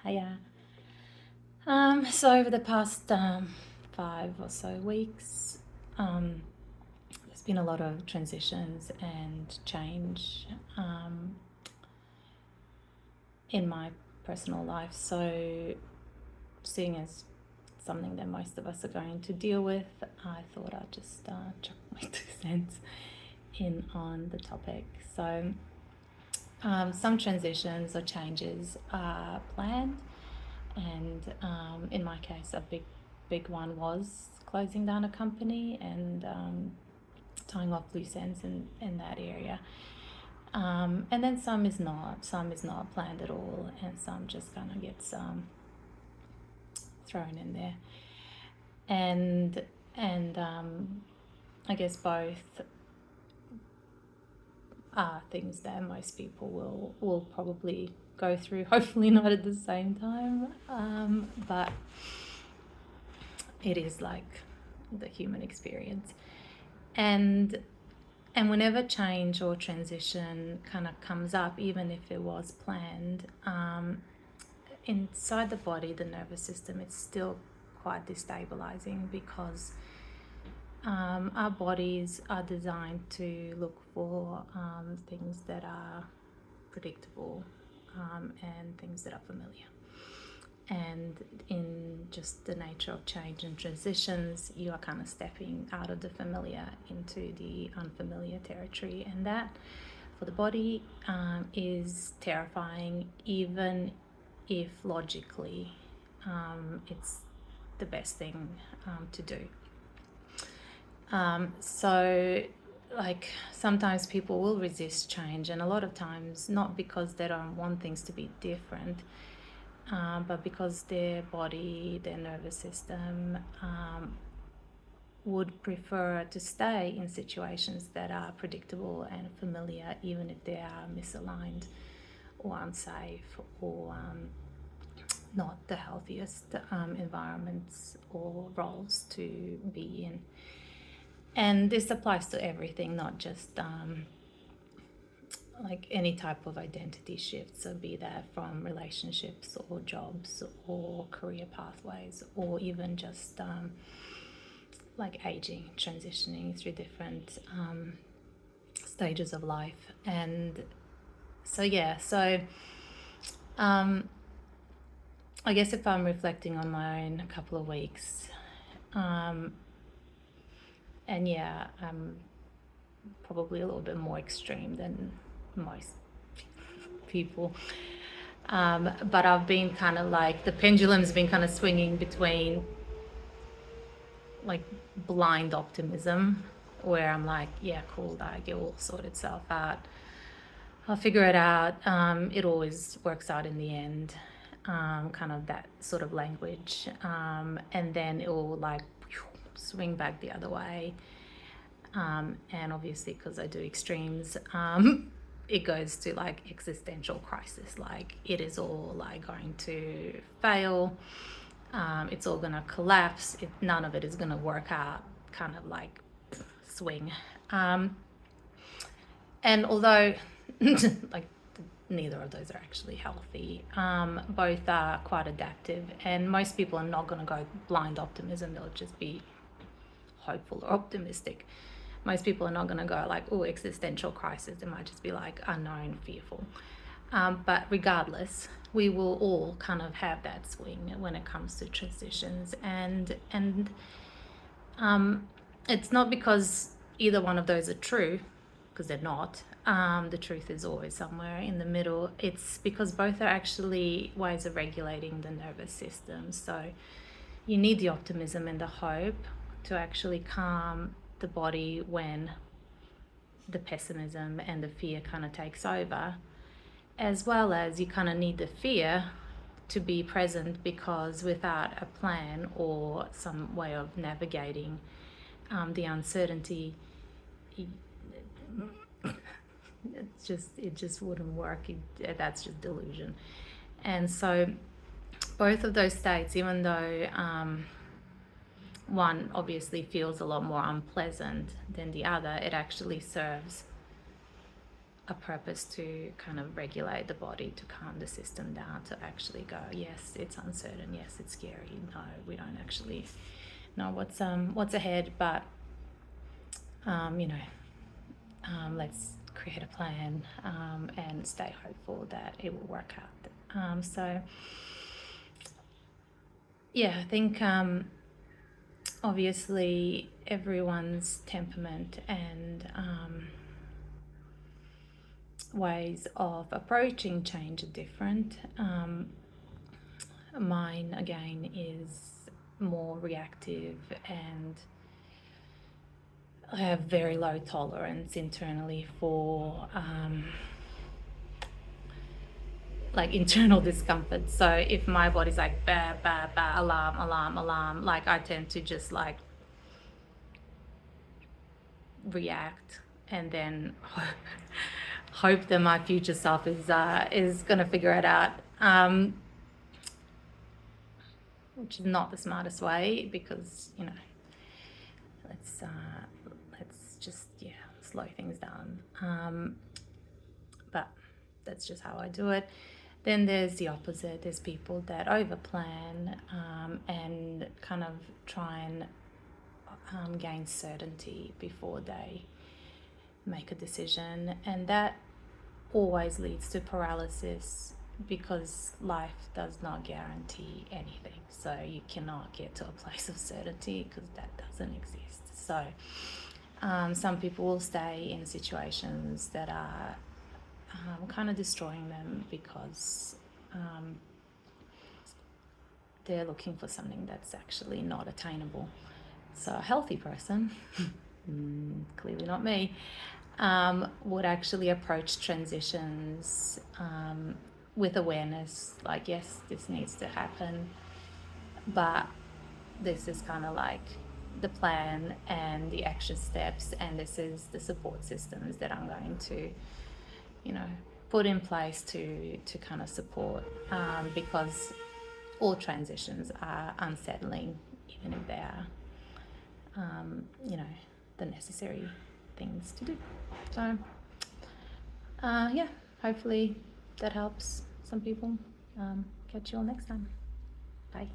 Hiya. So over the past 5 or so weeks, there's been a lot of transitions and change in my personal life. So seeing as something that most of us are going to deal with, I thought I'd just chuck my 2 cents in on the topic. So some transitions or changes are planned, and in my case, a big one was closing down a company and tying off loose ends in that area. And then some is not planned at all, and some just kind of gets thrown in there. And I guess both are things that most people will probably go through, hopefully not at the same time, but it is like the human experience. And whenever change or transition kind of comes up, even if it was planned, inside the body, the nervous system, it's still quite destabilizing, because our bodies are designed to look for things that are predictable and things that are familiar. And in just the nature of change and transitions, you are kind of stepping out of the familiar into the unfamiliar territory. And that, for the body, is terrifying, even if logically it's the best thing to do. So like sometimes people will resist change, and a lot of times not because they don't want things to be different, but because their body, their nervous system would prefer to stay in situations that are predictable and familiar, even if they are misaligned or unsafe or not the healthiest environments or roles to be in. And this applies to everything, not just like any type of identity shift. So be that from relationships or jobs or career pathways, or even just like aging, transitioning through different stages of life. And so I guess if I'm reflecting on my own couple of weeks, and I'm probably a little bit more extreme than most people. But I've been kind of like, the pendulum's been kind of swinging between like blind optimism, where I'm like, yeah, cool, like it will sort itself out. I'll figure it out. It always works out in the end. Kind of that sort of language. And then it will like swing back the other way. And obviously, because I do extremes, it goes to like existential crisis. Like it is all like going to fail. It's all going to collapse. None of it is going to work out, kind of like swing. And although like neither of those are actually healthy, both are quite adaptive, and most people are not going to go blind optimism. They'll just be hopeful or optimistic. Most people are not going to go like, oh, existential crisis. It might just be like unknown, fearful. But regardless, we will all kind of have that swing when it comes to transitions. And it's not because either one of those are true, because they're not. The truth is always somewhere in the middle. It's because both are actually ways of regulating the nervous system. So you need the optimism and the hope to actually calm the body when the pessimism and the fear kind of takes over, as well as you kind of need the fear to be present, because without a plan or some way of navigating the uncertainty, it just wouldn't work. That's just delusion. And so both of those states, even though one obviously feels a lot more unpleasant than the other, it actually serves a purpose to kind of regulate the body, to calm the system down, to actually go, yes, it's uncertain, yes, it's scary, no, we don't actually know what's ahead, but let's create a plan, and stay hopeful that it will work out. So yeah, I think obviously everyone's temperament and ways of approaching change are different. Mine again is more reactive, and I have very low tolerance internally for like internal discomfort. So if my body's like bah, bah, bah, alarm, alarm, alarm, like I tend to just like react, and then hope that my future self is gonna figure it out, which is not the smartest way, because let's just slow things down. But that's just how I do it. Then there's the opposite. There's people that overplan, and kind of try and gain certainty before they make a decision, and that always leads to paralysis, because life does not guarantee anything. So you cannot get to a place of certainty, because that doesn't exist. So some people will stay in situations that are kind of destroying them, because they're looking for something that's actually not attainable. So a healthy person, clearly not me, would actually approach transitions with awareness, like, yes, this needs to happen, but this is kind of like the plan and the action steps, and this is the support systems that I'm going to put in place to kind of support, because all transitions are unsettling, even if they are the necessary things to do. So hopefully that helps some people. Catch you all next time. Bye.